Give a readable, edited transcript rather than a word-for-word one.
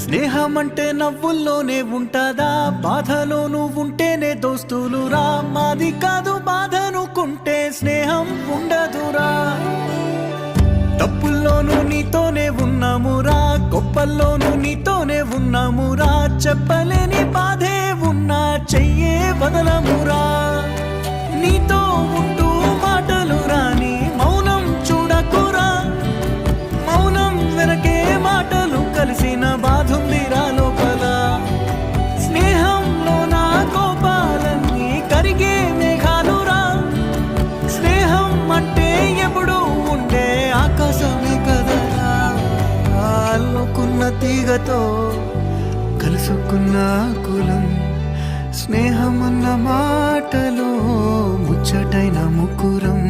స్నేహమంటే నవ్వుల్లోనే ఉంటదా, బాధలో నువ్వుంటేనే దోస్తులురా. మాది కాదు బాధనుకుంటే స్నేహం ఉండదురా. తప్పుల్లోనూ నీతోనే ఉన్నామురా, గొప్పల్లోనూ నీతోనే ఉన్నామురా. చెప్పలేని బాధే ఉన్నా చెయ్యే వదలమురా. నీతో ఉంటూ మాటలు రాని మౌనం చూడకురా. మౌనం వెనకే మాటలు కలిసిన బాధుందిరా లోపల. స్నేహంలో నా కోపాలన్నీ కరిగే మేఘాలురా. స్నేహం అంటే ఎప్పుడు ఉండే ఆకాశమే కదరా. అల్లుకున్న తీగతో కలుసుకున్న కులం. స్నేహమన్న మాటలో ముచ్చటైన ముకురం.